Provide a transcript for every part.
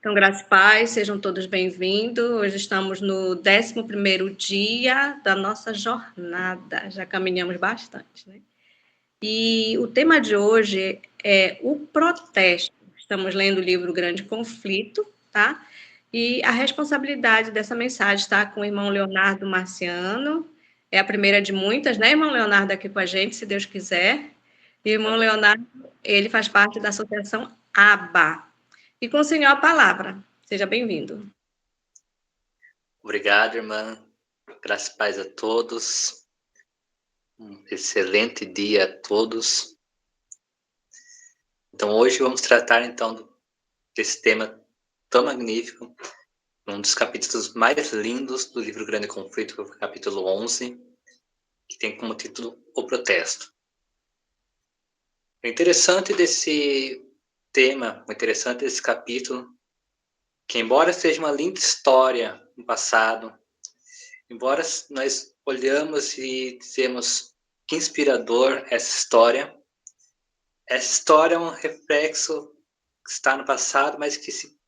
Então, graça e paz, sejam todos bem-vindos. Hoje estamos no 11º dia da nossa jornada, já caminhamos bastante, né? E o tema de hoje é o protesto. Estamos lendo o livro Grande Conflito, tá? E a responsabilidade dessa mensagem está com o irmão Leonardo Marciano. É a primeira de muitas, né, irmão Leonardo, aqui com a gente, se Deus quiser. E o irmão Leonardo, ele faz parte da associação ABA. E com o Senhor a palavra. Seja bem-vindo. Obrigado, irmã. Graças e paz a todos. Um excelente dia a todos. Então, hoje vamos tratar, desse tema tão magnífico, um dos capítulos mais lindos do livro Grande Conflito, que é o capítulo 11, que tem como título O Protesto. O interessante desse tema, o interessante desse capítulo, que embora seja uma linda história no passado, embora nós olhamos e dizemos que inspirador essa história é um reflexo que está no passado, mas que se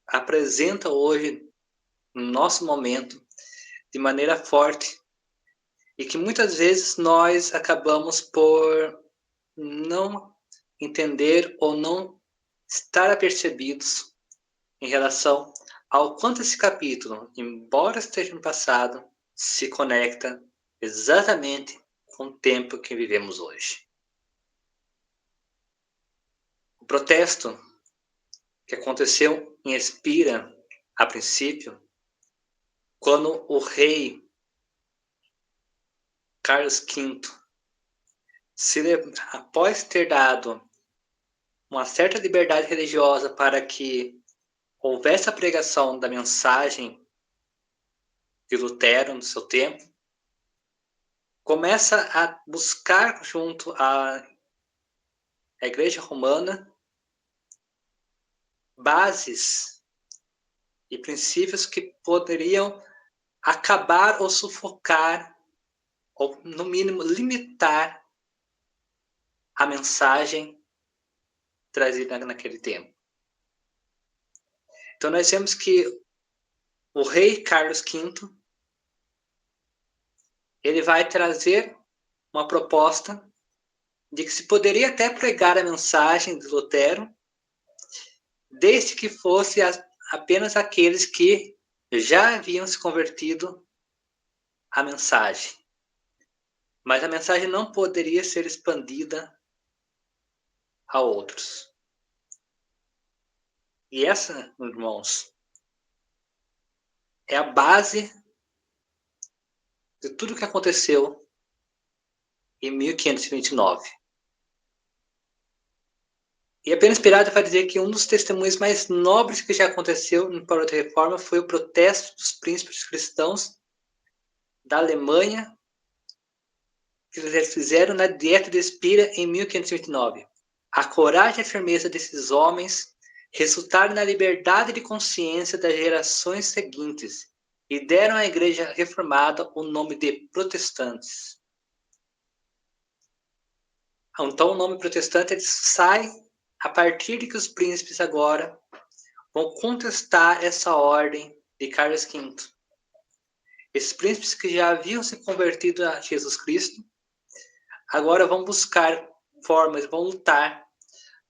apresenta hoje, no nosso momento, de maneira forte, e que muitas vezes nós acabamos por não entender ou não estar apercebidos em relação ao quanto esse capítulo, embora esteja no passado, se conecta exatamente com o tempo que vivemos hoje. O protesto que aconteceu em Espira, a princípio, quando o rei Carlos V, após ter dado uma certa liberdade religiosa para que houvesse a pregação da mensagem de Lutero no seu tempo, começa a buscar junto à Igreja Romana bases e princípios que poderiam acabar ou sufocar, ou no mínimo limitar a mensagem trazida naquele tempo. Então nós vemos que o rei Carlos V, ele vai trazer uma proposta de que se poderia até pregar a mensagem de Lutero, desde que fosse apenas aqueles que já haviam se convertido à mensagem. Mas a mensagem não poderia ser expandida a outros. E essa, irmãos, é a base de tudo o que aconteceu em 1529. E apenas Pirata vai dizer que um dos testemunhos mais nobres que já aconteceu no Período da Reforma foi o protesto dos príncipes cristãos da Alemanha que eles fizeram na Dieta de Espira em 1529. A coragem e a firmeza desses homens resultaram na liberdade de consciência das gerações seguintes e deram à Igreja Reformada o nome de protestantes. Então o nome protestante sai a partir de que os príncipes agora vão contestar essa ordem de Carlos V. Esses príncipes que já haviam se convertido a Jesus Cristo, agora vão buscar formas, vão lutar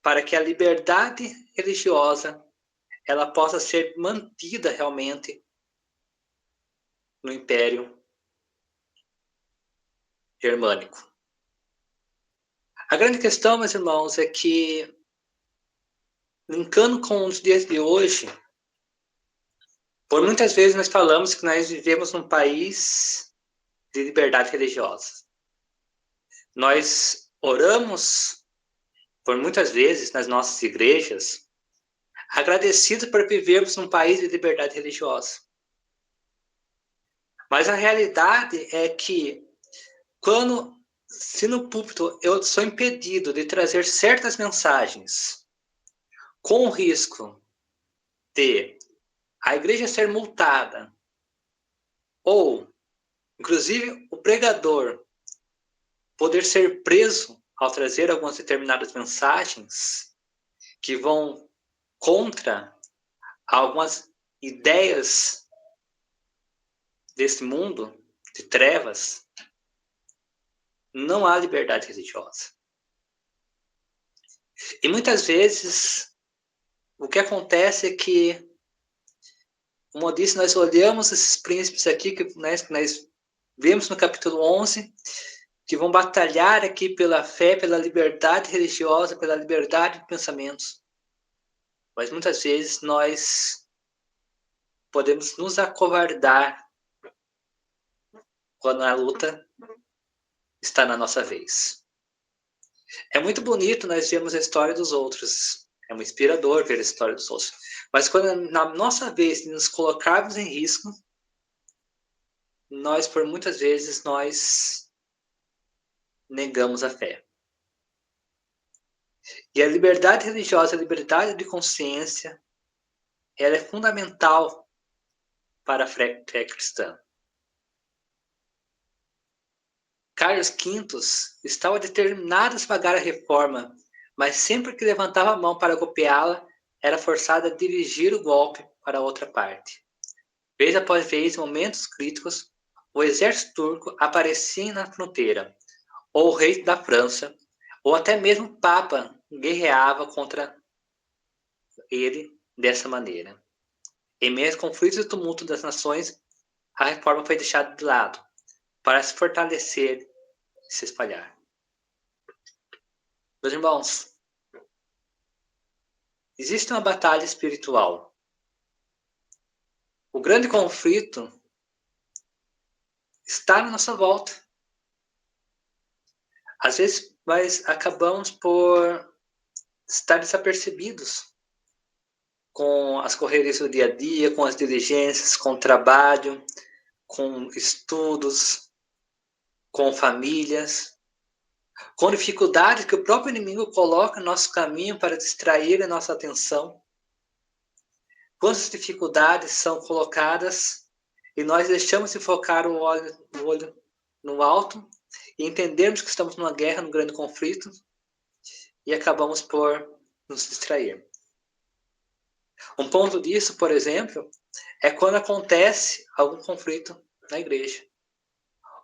para que a liberdade religiosa ela possa ser mantida realmente no Império Germânico. A grande questão, meus irmãos, é que, linkando com os dias de hoje, por muitas vezes nós falamos que nós vivemos num país de liberdade religiosa. Nós oramos, por muitas vezes, nas nossas igrejas, agradecidos por vivermos num país de liberdade religiosa. Mas a realidade é que, se no púlpito eu sou impedido de trazer certas mensagens, com o risco de a igreja ser multada, ou, inclusive, o pregador poder ser preso ao trazer algumas determinadas mensagens que vão contra algumas ideias desse mundo de trevas, não há liberdade religiosa. E muitas vezes, o que acontece é que, como eu disse, nós olhamos esses príncipes aqui, que nós vemos no capítulo 11, que vão batalhar aqui pela fé, pela liberdade religiosa, pela liberdade de pensamentos. Mas muitas vezes nós podemos nos acovardar quando a luta está na nossa vez. É muito bonito nós vermos a história dos outros. É muito inspirador ver a história dos outros. Mas quando na nossa vez nos colocarmos em risco, nós, por muitas vezes, nós negamos a fé. E a liberdade religiosa, a liberdade de consciência, ela é fundamental para a fé cristã. Carlos V estava determinado a pagar a reforma, mas sempre que levantava a mão para copiá-la, era forçado a dirigir o golpe para outra parte. Vez após vez, em momentos críticos, o exército turco aparecia na fronteira, ou o rei da França, ou até mesmo o Papa guerreava contra ele dessa maneira. Em meio aos conflitos e tumulto das nações, a reforma foi deixada de lado, para se fortalecer e se espalhar. Meus irmãos, existe uma batalha espiritual. O grande conflito está na nossa volta. Às vezes, nós acabamos por estar desapercebidos com as correrias do dia a dia, com as diligências, com o trabalho, com estudos, com famílias, com dificuldades que o próprio inimigo coloca no nosso caminho para distrair a nossa atenção. Quantas dificuldades são colocadas e nós deixamos de focar o olho no alto e entendermos que estamos numa guerra, num grande conflito, e acabamos por nos distrair. Um ponto disso, por exemplo, é quando acontece algum conflito na igreja,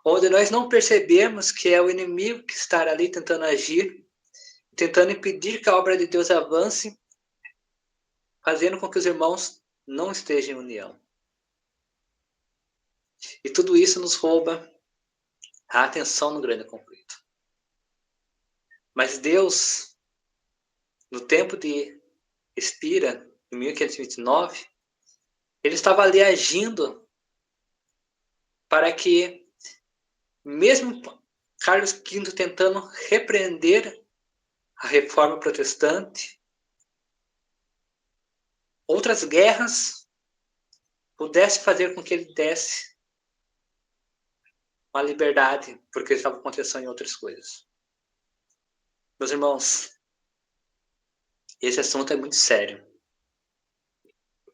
onde nós não percebemos que é o inimigo que está ali tentando agir, tentando impedir que a obra de Deus avance, fazendo com que os irmãos não estejam em união. E tudo isso nos rouba a atenção no grande conflito. Mas Deus, no tempo de Espira, em 1529, ele estava ali agindo para que, mesmo Carlos V tentando repreender a reforma protestante, outras guerras pudessem fazer com que ele desse uma liberdade, porque ele estava com atenção em outras coisas. Meus irmãos, esse assunto é muito sério.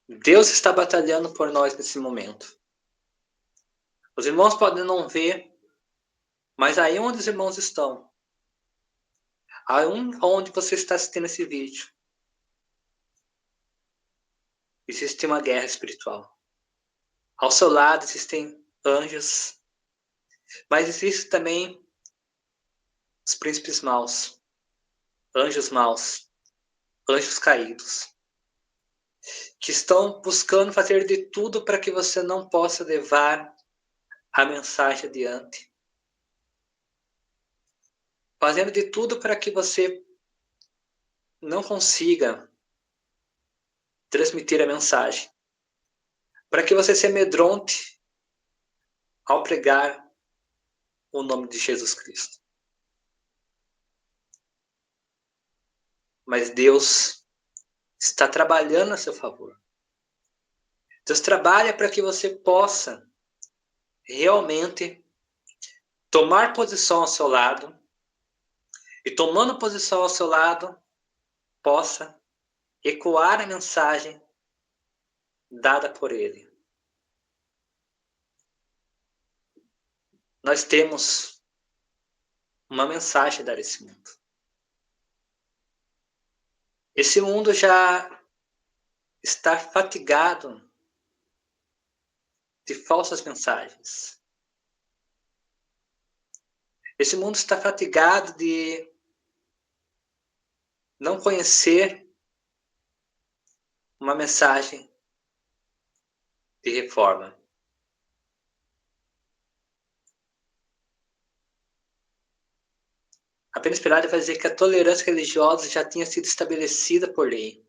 Deus está batalhando por nós nesse momento. Os irmãos podem não ver, mas aí onde os irmãos estão, aí onde você está assistindo esse vídeo, existe uma guerra espiritual. Ao seu lado existem anjos, mas existem também os príncipes maus, anjos caídos, que estão buscando fazer de tudo para que você não possa levar a mensagem adiante. Fazendo de tudo para que você não consiga transmitir a mensagem. Para que você se amedronte ao pregar o nome de Jesus Cristo. Mas Deus está trabalhando a seu favor. Deus trabalha para que você possa realmente tomar posição ao seu lado e, tomando posição ao seu lado, possa ecoar a mensagem dada por Ele. Nós temos uma mensagem a dar a esse mundo. Esse mundo já está fatigado de falsas mensagens. Esse mundo está fatigado de não conhecer uma mensagem de reforma. A pena esperada vai dizer que a tolerância religiosa já tinha sido estabelecida por lei.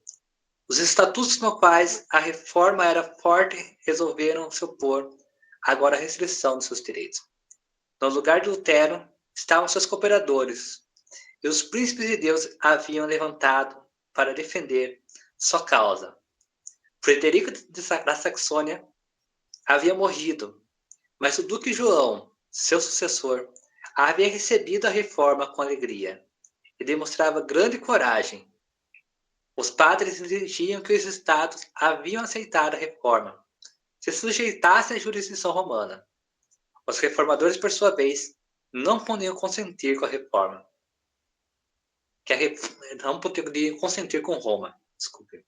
Os estatutos no quais a reforma era forte resolveram se opor agora à restrição de seus direitos. No lugar de Lutero estavam seus cooperadores, e os príncipes de Deus haviam levantado para defender sua causa. Frederico da Saxônia havia morrido, mas o duque João, seu sucessor, havia recebido a reforma com alegria e demonstrava grande coragem. Os padres exigiam que os estados haviam aceitado a reforma se sujeitassem à jurisdição romana. Os reformadores, por sua vez, não podiam consentir com a reforma. Não podiam consentir com Roma. Desculpe.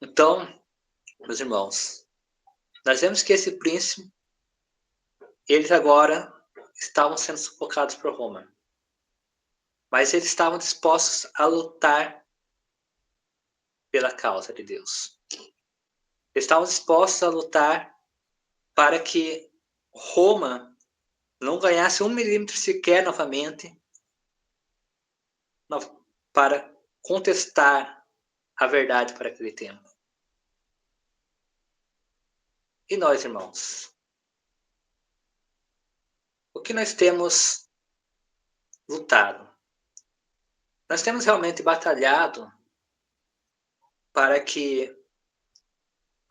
Então, meus irmãos, nós vemos que esse príncipe, eles agora estavam sendo sufocados por Roma. Mas eles estavam dispostos a lutar pela causa de Deus. Eles estavam dispostos a lutar para que Roma não ganhasse 1 milímetro sequer novamente para contestar a verdade para aquele tempo. E nós, irmãos? O que nós temos lutado? Nós temos realmente batalhado para que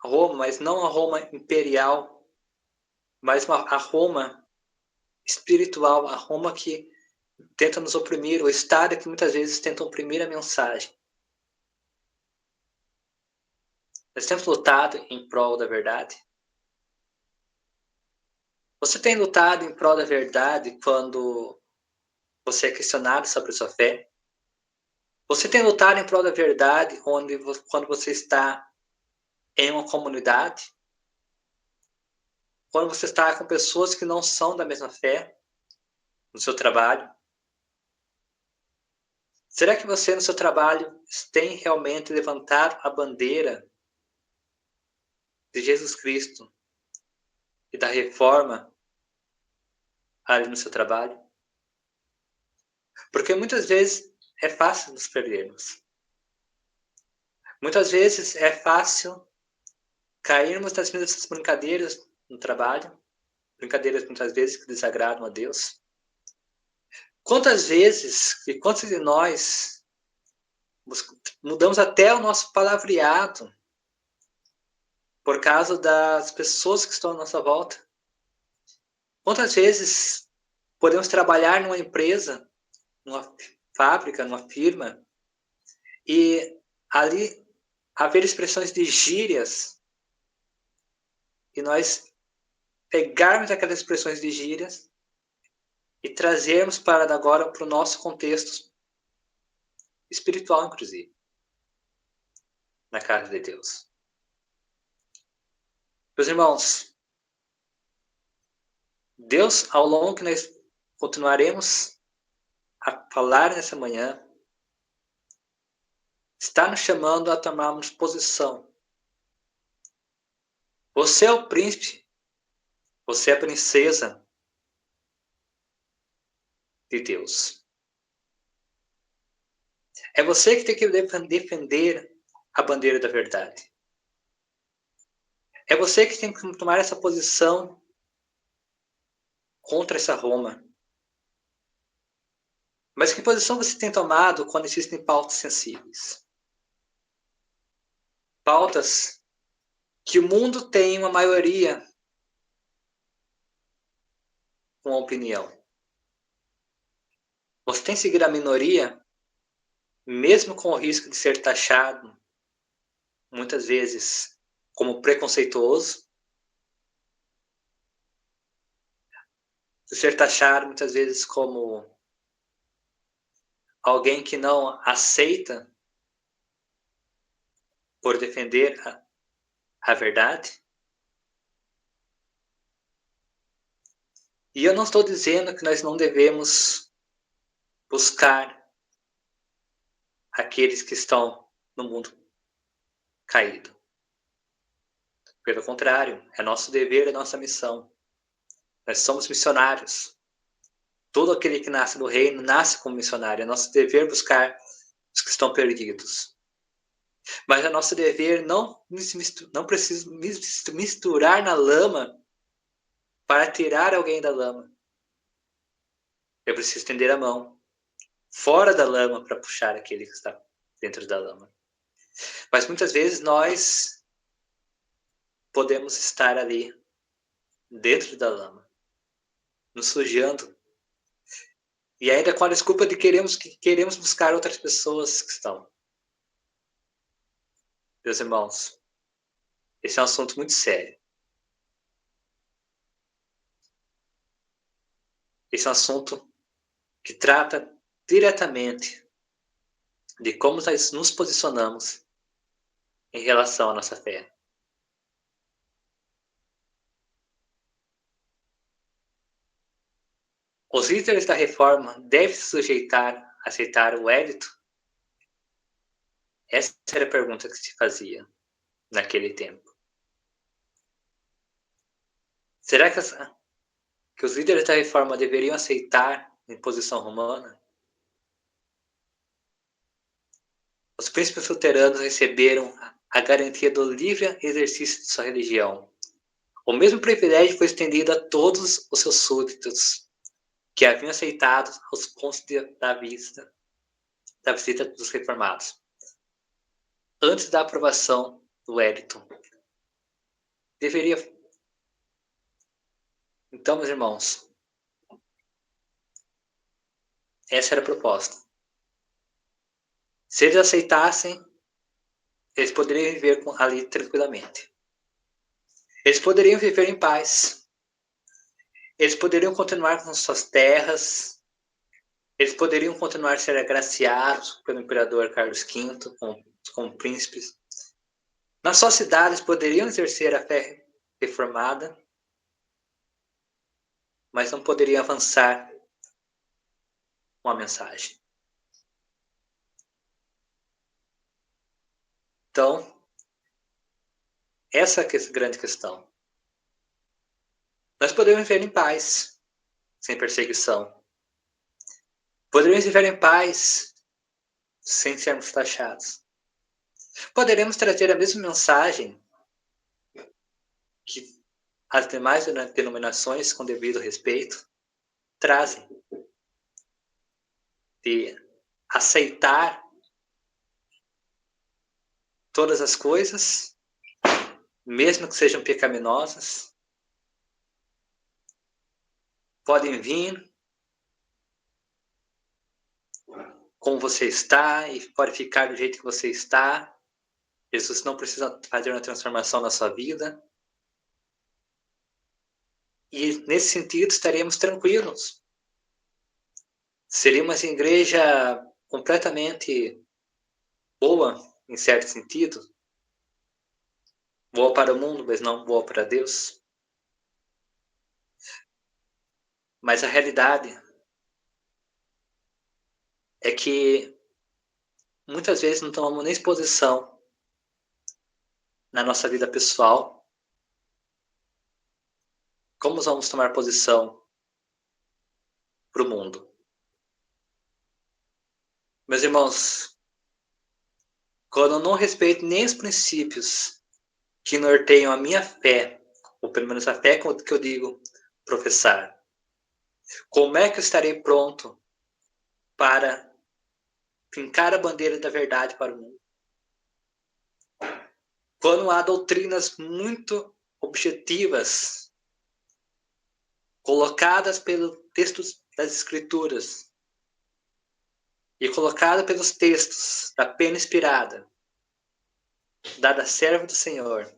Roma, mas não a Roma imperial, mas a Roma espiritual, a Roma que tenta nos oprimir, o Estado que muitas vezes tenta oprimir a mensagem. Nós temos lutado em prol da verdade. Você tem lutado em prol da verdade quando você é questionado sobre a sua fé? Você tem lutado em prol da verdade quando você está em uma comunidade? Quando você está com pessoas que não são da mesma fé no seu trabalho? Será que você no seu trabalho tem realmente levantado a bandeira de Jesus Cristo e da reforma ali no seu trabalho? Porque muitas vezes é fácil nos perdermos. Muitas vezes é fácil cairmos nas mesmas brincadeiras no trabalho, brincadeiras muitas vezes que desagradam a Deus. Quantas vezes e quantos de nós mudamos até o nosso palavreado por causa das pessoas que estão à nossa volta? Quantas vezes podemos trabalhar numa empresa, numa fábrica, numa firma, e ali haver expressões de gírias, e nós pegarmos aquelas expressões de gírias e trazermos para agora para o nosso contexto espiritual, inclusive, na casa de Deus. Meus irmãos, Deus, ao longo que nós continuaremos a falar nessa manhã, está nos chamando a tomarmos posição. Você é o príncipe, você é a princesa de Deus. É você que tem que defender a bandeira da verdade. É você que tem que tomar essa posição contra essa Roma. Mas que posição você tem tomado quando existem pautas sensíveis? Pautas que o mundo tem uma maioria com a opinião. Você tem seguido a minoria, mesmo com o risco de ser taxado, muitas vezes, como preconceituoso, de ser taxado, muitas vezes, como alguém que não aceita por defender a verdade. E eu não estou dizendo que nós não devemos buscar aqueles que estão no mundo caído. Pelo contrário, é nosso dever, é nossa missão. Nós somos missionários. Todo aquele que nasce no reino nasce como missionário. É nosso dever buscar os que estão perdidos. Mas é nosso dever não precisa misturar na lama para tirar alguém da lama. Eu preciso estender a mão fora da lama para puxar aquele que está dentro da lama. Mas muitas vezes nós podemos estar ali dentro da lama, nos sujando, e ainda com a desculpa de que queremos buscar outras pessoas que estão. Meus irmãos, esse é um assunto muito sério. Esse é um assunto que trata diretamente de como nós nos posicionamos em relação à nossa fé. Os líderes da reforma devem se aceitar o édito? Essa era a pergunta que se fazia naquele tempo. Será que os líderes da reforma deveriam aceitar a imposição romana? Os príncipes luteranos receberam a garantia do livre exercício de sua religião. O mesmo privilégio foi estendido a todos os seus súditos que haviam aceitado os pontos da visita dos reformados, antes da aprovação do edito. Então, meus irmãos, essa era a proposta. Se eles aceitassem, eles poderiam viver ali tranquilamente. Eles poderiam viver em paz. Eles poderiam continuar com suas terras. Eles poderiam continuar a ser agraciados pelo imperador Carlos V como príncipes. Nas suas cidades poderiam exercer a fé reformada, mas não poderiam avançar com a mensagem. Então, essa é a grande questão. Nós podemos viver em paz, sem perseguição. Poderemos viver em paz, sem sermos taxados. Poderemos trazer a mesma mensagem que as demais denominações, com devido respeito, trazem. De aceitar todas as coisas, mesmo que sejam pecaminosas, podem vir como você está e pode ficar do jeito que você está. Jesus não precisa fazer uma transformação na sua vida. E nesse sentido estaremos tranquilos. Seria uma igreja completamente boa, em certo sentido. Boa para o mundo, mas não boa para Deus. Mas a realidade é que muitas vezes não tomamos nem exposição na nossa vida pessoal. Como vamos tomar posição para o mundo? Meus irmãos, quando eu não respeito nem os princípios que norteiam a minha fé, ou pelo menos a fé que eu digo professar, como é que eu estarei pronto para fincar a bandeira da verdade para o mundo? Quando há doutrinas muito objetivas colocadas pelos textos das Escrituras e colocadas pelos textos da pena inspirada, dada a servo do Senhor,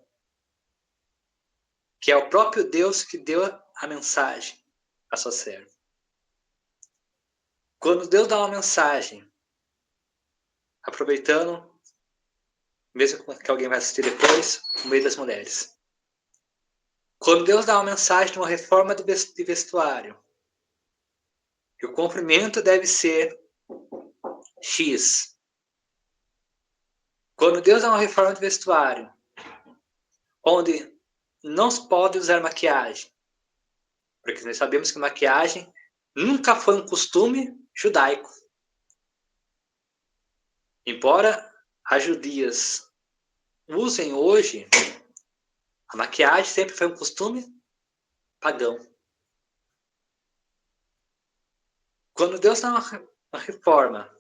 que é o próprio Deus que deu a mensagem a sua serva. Quando Deus dá uma mensagem, aproveitando mesmo que alguém vai assistir depois, o meio das mulheres. Quando Deus dá uma mensagem de uma reforma de vestuário, que o comprimento deve ser X. Quando Deus dá uma reforma de vestuário, onde não se pode usar maquiagem, porque nós sabemos que maquiagem nunca foi um costume judaico. Embora as judias usem hoje, a maquiagem sempre foi um costume pagão. Quando Deus dá uma reforma,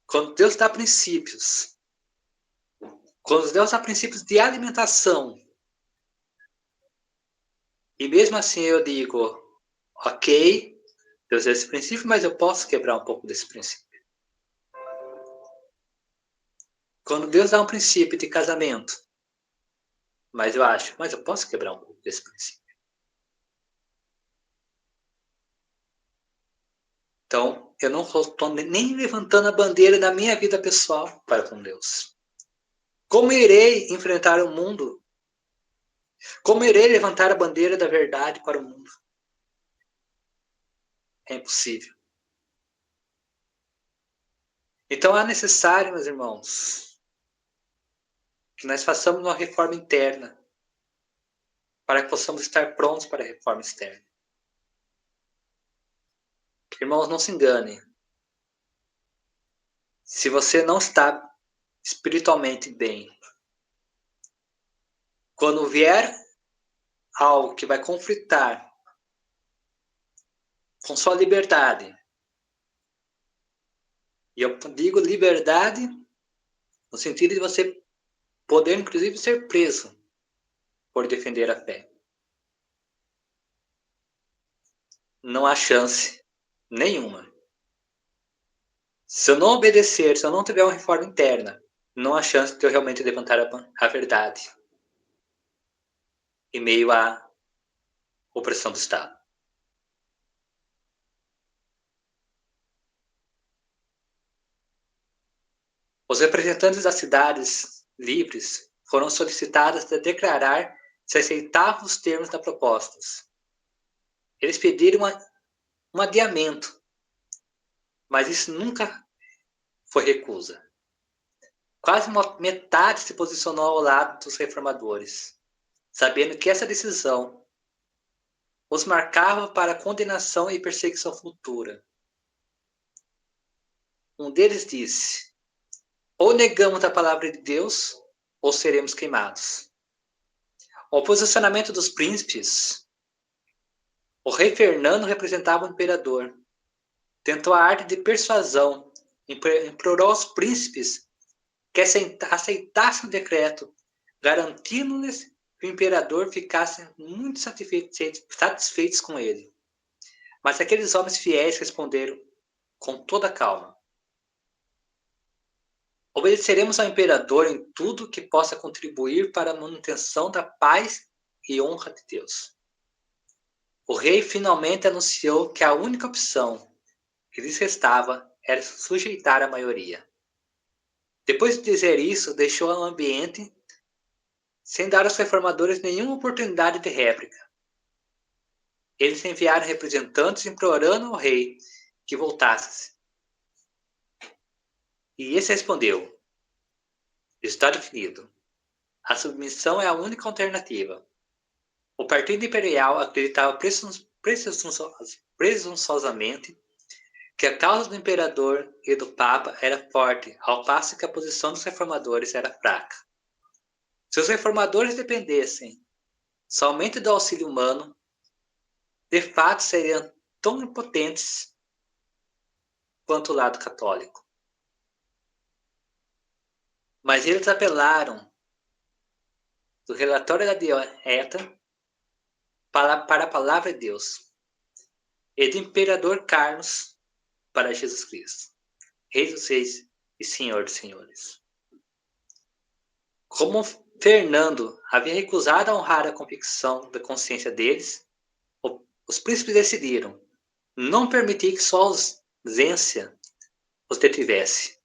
quando Deus dá princípios, quando Deus dá princípios de alimentação, e mesmo assim eu digo, ok, Deus dá esse princípio, mas eu posso quebrar um pouco desse princípio. Quando Deus dá um princípio de casamento, mas eu posso quebrar um pouco desse princípio. Então, eu não estou nem levantando a bandeira da minha vida pessoal para com Deus. Como irei enfrentar o mundo? Como irei levantar a bandeira da verdade para o mundo? É impossível. Então, é necessário, meus irmãos, que nós façamos uma reforma interna para que possamos estar prontos para a reforma externa. Irmãos, não se engane. Se você não está espiritualmente bem, quando vier algo que vai conflitar com sua liberdade, e eu digo liberdade no sentido de você poder, inclusive, ser preso por defender a fé. Não há chance nenhuma. Se eu não obedecer, se eu não tiver uma reforma interna, não há chance de eu realmente levantar a verdade em meio à opressão do Estado. Os representantes das cidades livres foram solicitados a declarar se aceitavam os termos da proposta. Eles pediram um adiamento, mas isso nunca foi recusa. Quase metade se posicionou ao lado dos reformadores, sabendo que essa decisão os marcava para condenação e perseguição futura. Um deles disse: ou negamos a palavra de Deus, ou seremos queimados. O posicionamento dos príncipes, o rei Fernando representava o imperador. Tentou a arte de persuasão, implorou aos príncipes que aceitassem o decreto, garantindo-lhes que o imperador ficasse muito satisfeitos com ele. Mas aqueles homens fiéis responderam com toda calma: obedeceremos ao imperador em tudo que possa contribuir para a manutenção da paz e honra de Deus. O rei finalmente anunciou que a única opção que lhes restava era sujeitar a maioria. Depois de dizer isso, deixou o ambiente sem dar aos reformadores nenhuma oportunidade de réplica. Eles enviaram representantes implorando ao rei que voltasse. E esse respondeu: está definido. A submissão é a única alternativa. O partido imperial acreditava presunçosamente que a causa do imperador e do papa era forte, ao passo que a posição dos reformadores era fraca. Se os reformadores dependessem somente do auxílio humano, de fato seriam tão impotentes quanto o lado católico. Mas eles apelaram do relatório da dieta para a palavra de Deus e do imperador Carlos para Jesus Cristo, Rei dos Reis e Senhor dos Senhores. Como Fernando havia recusado a honrar a convicção da consciência deles, os príncipes decidiram não permitir que sua ausência os detivesse.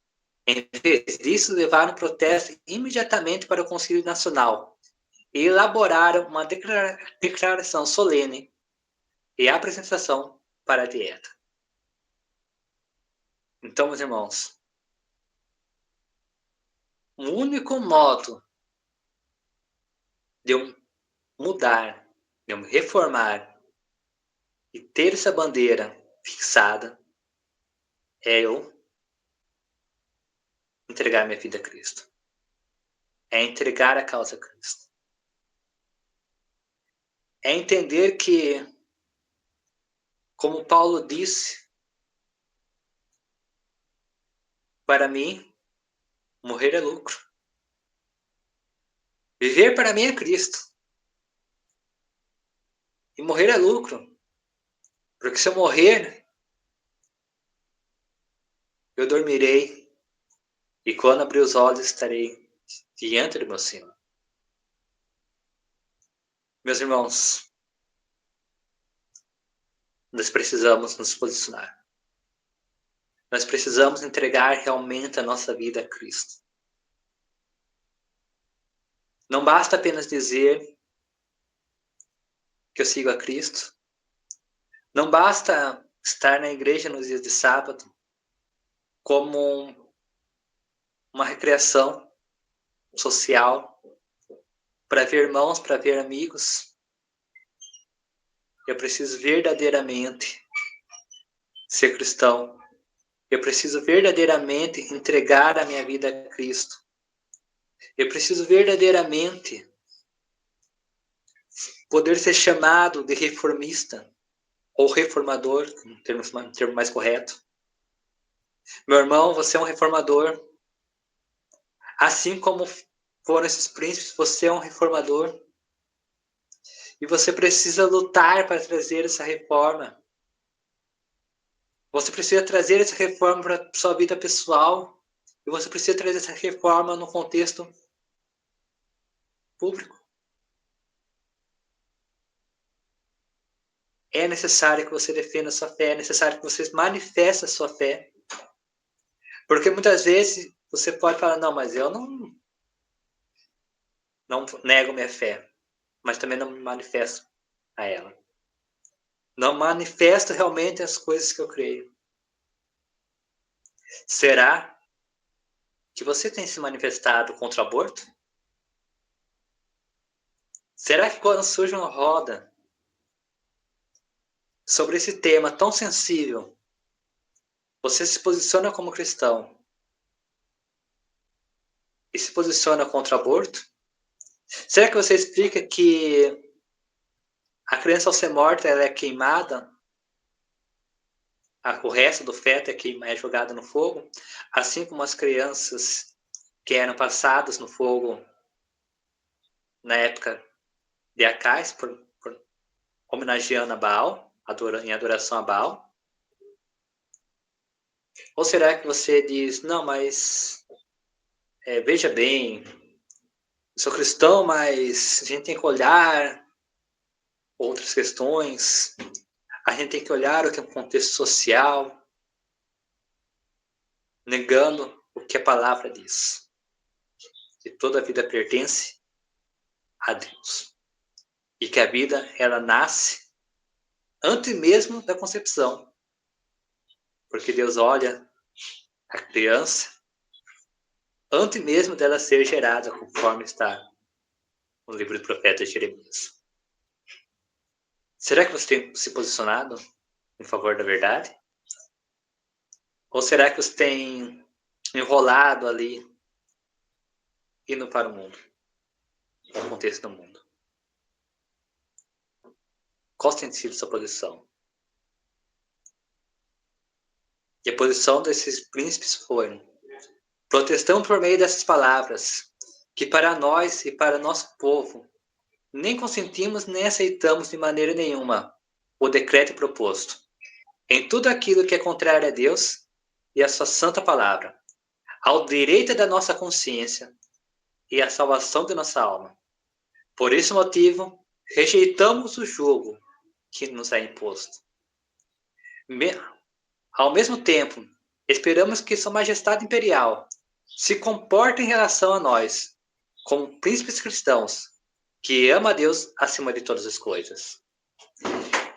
Em vez disso, levaram o protesto imediatamente para o Conselho Nacional e elaboraram uma declaração solene e apresentação para a dieta. Então, meus irmãos, o único modo de eu mudar, de eu me reformar e ter essa bandeira fixada é eu entregar minha vida a Cristo. É entregar a causa a Cristo. É entender que, como Paulo disse, para mim, morrer é lucro. Viver para mim é Cristo. E morrer é lucro. Porque se eu morrer, eu dormirei. E quando abrir os olhos, estarei diante do meu Senhor. Meus irmãos, nós precisamos nos posicionar. Nós precisamos entregar realmente a nossa vida a Cristo. Não basta apenas dizer que eu sigo a Cristo. Não basta estar na igreja nos dias de sábado como uma recreação social para ver irmãos, para ver amigos. Eu preciso verdadeiramente ser cristão. Eu preciso verdadeiramente entregar a minha vida a Cristo. Eu preciso verdadeiramente poder ser chamado de reformista ou reformador, um termo mais correto. Meu irmão, você é um reformador. Assim como foram esses príncipes, você é um reformador. E você precisa lutar para trazer essa reforma. Você precisa trazer essa reforma para a sua vida pessoal. E você precisa trazer essa reforma no contexto público. É necessário que você defenda a sua fé. É necessário que você manifeste a sua fé. Porque muitas vezes você pode falar, não, mas eu não nego minha fé. Mas também não me manifesto a ela. Não manifesto realmente as coisas que eu creio. Será que você tem se manifestado contra o aborto? Será que quando surge uma roda sobre esse tema tão sensível, você se posiciona como cristão e se posiciona contra o aborto? Será que você explica que a criança ao ser morta ela é queimada, o resto do feto é jogado no fogo, assim como as crianças que eram passadas no fogo na época de Acais, por homenageando a Baal, em adoração a Baal? Ou será que você diz, não, mas veja bem, eu sou cristão, mas a gente tem que olhar outras questões, a gente tem que olhar o que é o contexto social, negando o que a palavra diz, que toda a vida pertence a Deus e que a vida ela nasce antes mesmo da concepção, porque Deus olha a criança antes mesmo dela ser gerada, conforme está no livro do profeta Jeremias. Será que você tem se posicionado em favor da verdade? Ou será que você tem enrolado ali, indo para o mundo, no contexto do mundo? Qual tem sido sua posição? E a posição desses príncipes foi: protestamos por meio dessas palavras, que para nós e para nosso povo, nem consentimos nem aceitamos de maneira nenhuma o decreto proposto, em tudo aquilo que é contrário a Deus e a sua santa palavra, ao direito da nossa consciência e à salvação de nossa alma. Por esse motivo, rejeitamos o jugo que nos é imposto. Ao mesmo tempo, esperamos que Sua Majestade Imperial se comporta em relação a nós como príncipes cristãos que ama a Deus acima de todas as coisas.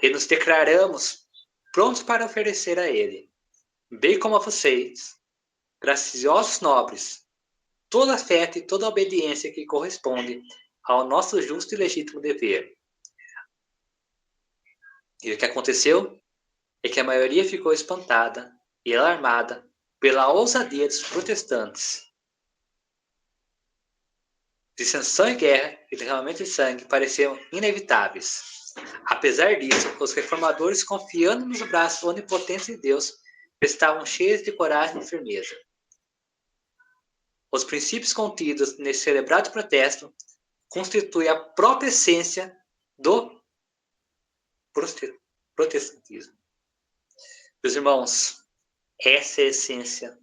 E nos declaramos prontos para oferecer a Ele, bem como a vocês, graciosos nobres, toda a fé e toda a obediência que corresponde ao nosso justo e legítimo dever. E o que aconteceu é que a maioria ficou espantada e alarmada pela ousadia dos protestantes. Dissensão e guerra e derramamento de sangue pareciam inevitáveis. Apesar disso, os reformadores, confiando nos braços onipotentes de Deus, estavam cheios de coragem e firmeza. Os princípios contidos nesse celebrado protesto constituem a própria essência do protestantismo. Meus irmãos, essa é a essência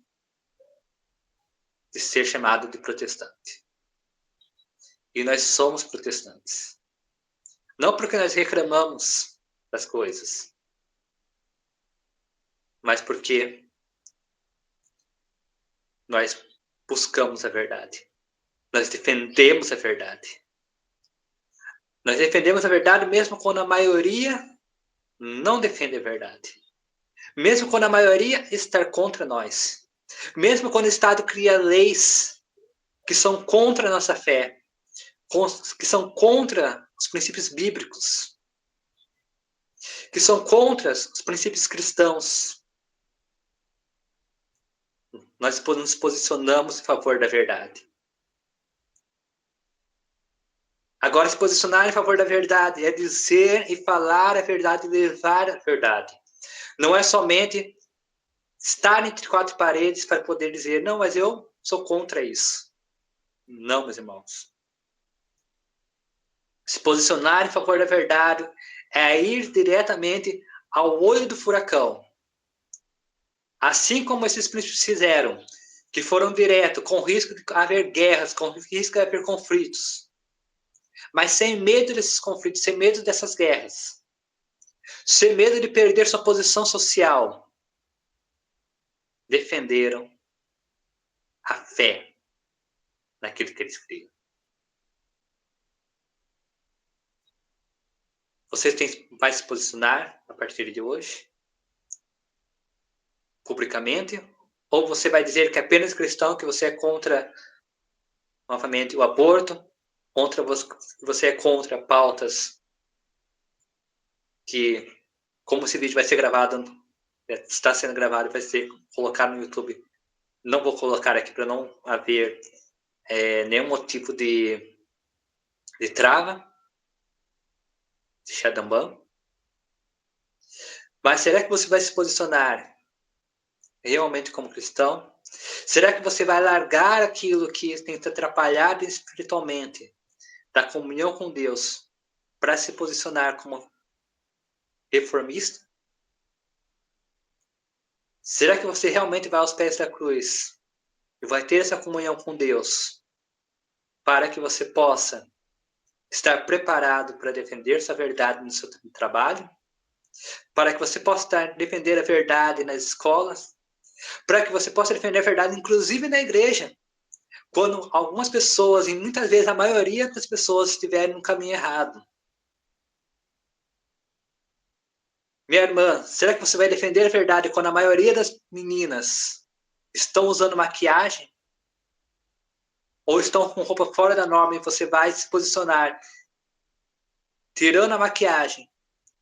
de ser chamado de protestante. E nós somos protestantes. Não porque nós reclamamos das coisas, mas porque nós buscamos a verdade. Nós defendemos a verdade. Nós defendemos a verdade mesmo quando a maioria não defende a verdade. Mesmo quando a maioria está contra nós. Mesmo quando o Estado cria leis que são contra a nossa fé, que são contra os princípios bíblicos, que são contra os princípios cristãos. Nós nos posicionamos em favor da verdade. Agora, se posicionar em favor da verdade é dizer e falar a verdade e levar a verdade. Não é somente estar entre quatro paredes para poder dizer, não, mas eu sou contra isso. Não, meus irmãos. Se posicionar em favor da verdade é ir diretamente ao olho do furacão. Assim como esses príncipes fizeram, que foram direto, com risco de haver guerras, com risco de haver conflitos. Mas sem medo desses conflitos, sem medo dessas guerras. Sem medo de perder sua posição social. Defenderam a fé naquilo que eles criam. Você vai se posicionar a partir de hoje? Publicamente? Ou você vai dizer que é apenas cristão, que você é contra, novamente, o aborto, você é contra pautas que, como esse vídeo vai ser gravado, está sendo gravado, vai ser colocado no YouTube. Não vou colocar aqui para não haver nenhum tipo de trava, de xadambã. Mas será que você vai se posicionar realmente como cristão? Será que você vai largar aquilo que tem te atrapalhado espiritualmente, da comunhão com Deus, para se posicionar como reformista? Será que você realmente vai aos pés da cruz e vai ter essa comunhão com Deus para que você possa estar preparado para defender sua verdade no seu trabalho? Para que você possa defender a verdade nas escolas? Para que você possa defender a verdade, inclusive na igreja, quando algumas pessoas, e muitas vezes a maioria das pessoas, estiverem no caminho errado. Minha irmã, será que você vai defender a verdade quando a maioria das meninas estão usando maquiagem? Ou estão com roupa fora da norma e você vai se posicionar, tirando a maquiagem,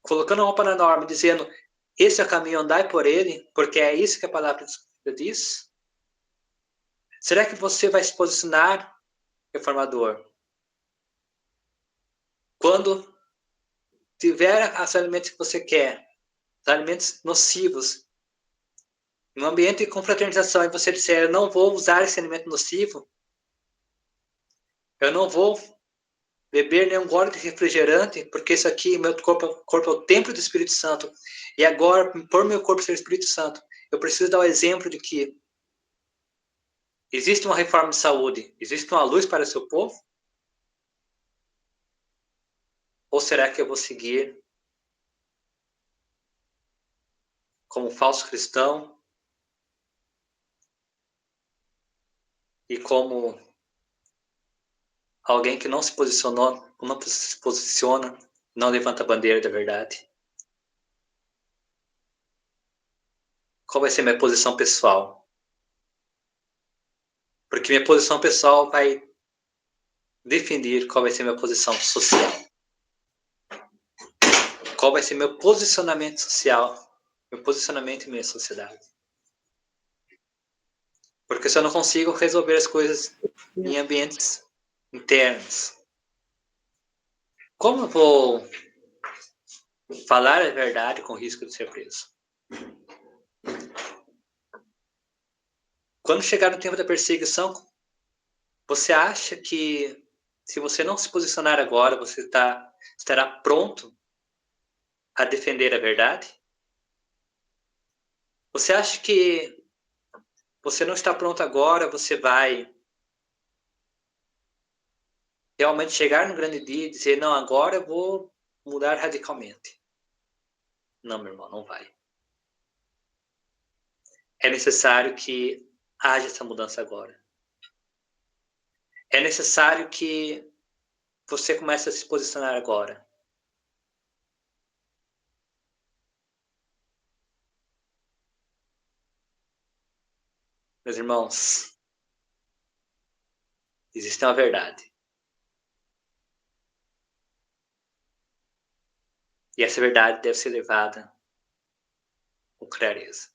colocando a roupa na norma, dizendo, esse é o caminho, andai por ele, porque é isso que a palavra diz? Será que você vai se posicionar, reformador, quando tiver os alimentos que você quer, os alimentos nocivos, no ambiente de confraternização, e você disser, eu não vou usar esse alimento nocivo, eu não vou beber nenhum gole de refrigerante, porque isso aqui, meu corpo é o templo do Espírito Santo, e agora, por meu corpo ser o Espírito Santo, eu preciso dar o exemplo de que existe uma reforma de saúde, existe uma luz para o seu povo? Ou será que eu vou seguir como falso cristão, e como alguém que não se posicionou, não se posiciona, não levanta a bandeira da verdade. Qual vai ser minha posição pessoal? Porque minha posição pessoal vai definir qual vai ser minha posição social. Qual vai ser meu posicionamento social, meu posicionamento em minha sociedade. Porque se eu não consigo resolver as coisas em ambientes internos, como eu vou falar a verdade com risco de ser preso? Quando chegar no tempo da perseguição, você acha que se você não se posicionar agora, você estará pronto a defender a verdade? Você acha que você não está pronto agora, você vai realmente chegar no grande dia e dizer, não, agora eu vou mudar radicalmente? Não, meu irmão, não vai. É necessário que haja essa mudança agora. É necessário que você comece a se posicionar agora. Meus irmãos, existe uma verdade. E essa verdade deve ser levada com clareza.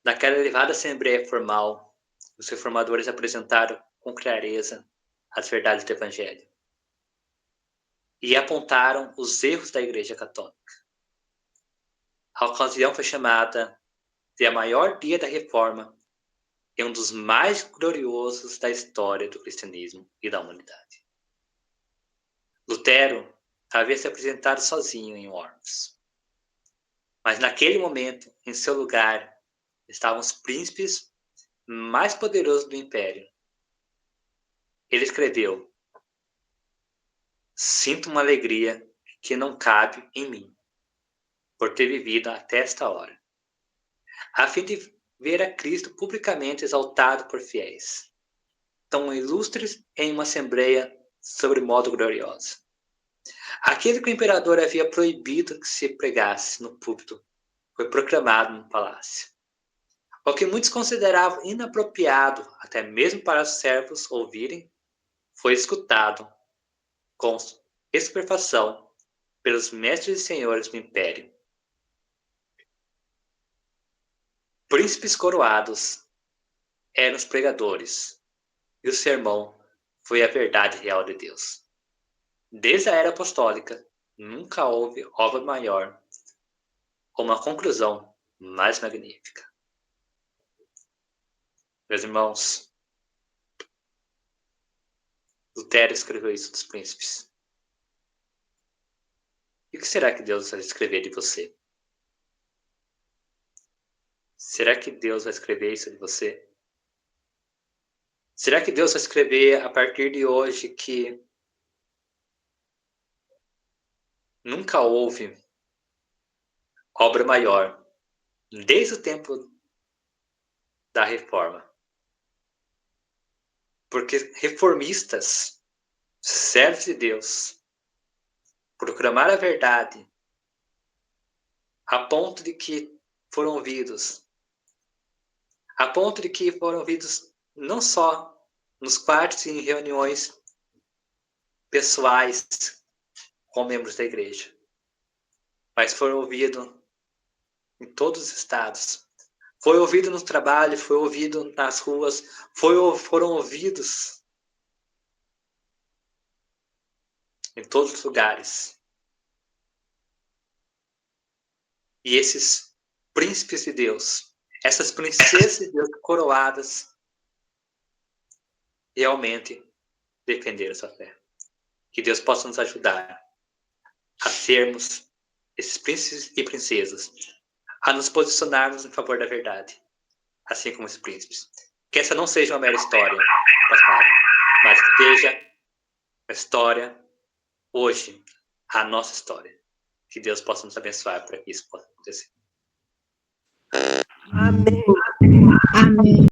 Naquela elevada assembleia formal, os reformadores apresentaram com clareza as verdades do Evangelho e apontaram os erros da Igreja Católica. A ocasião foi chamada de a maior dia da Reforma e um dos mais gloriosos da história do cristianismo e da humanidade. Lutero havia se apresentado sozinho em Worms, mas naquele momento, em seu lugar, estavam os príncipes mais poderosos do império. Ele escreveu: sinto uma alegria que não cabe em mim, por ter vivido até esta hora, a fim de ver a Cristo publicamente exaltado por fiéis, tão ilustres em uma assembleia sobre modo gloriosa. Aquele que o imperador havia proibido que se pregasse no púlpito foi proclamado no palácio. O que muitos consideravam inapropriado, até mesmo para os servos ouvirem, foi escutado com estupefação pelos mestres e senhores do império. Príncipes coroados eram os pregadores, e o sermão foi a verdade real de Deus. Desde a era apostólica, nunca houve obra maior ou uma conclusão mais magnífica. Meus irmãos, Lutero escreveu isso dos príncipes. E o que será que Deus vai escrever de você? Será que Deus vai escrever isso de você? Será que Deus vai escrever a partir de hoje que nunca houve obra maior, desde o tempo da reforma? Porque reformistas, servos de Deus, proclamaram a verdade a ponto de que foram ouvidos, não só nos quartos e em reuniões pessoais com membros da igreja, mas foram ouvidos em todos os estados. Foi ouvido no trabalho, foi ouvido nas ruas, foram ouvidos em todos os lugares. E esses príncipes de Deus, essas princesas de Deus coroadas, realmente defenderam sua fé. Que Deus possa nos ajudar a sermos esses príncipes e princesas, a nos posicionarmos em favor da verdade, assim como os príncipes. Que essa não seja uma mera história passada, mas que seja a história hoje, a nossa história. Que Deus possa nos abençoar para que isso possa acontecer. Amém. Amém.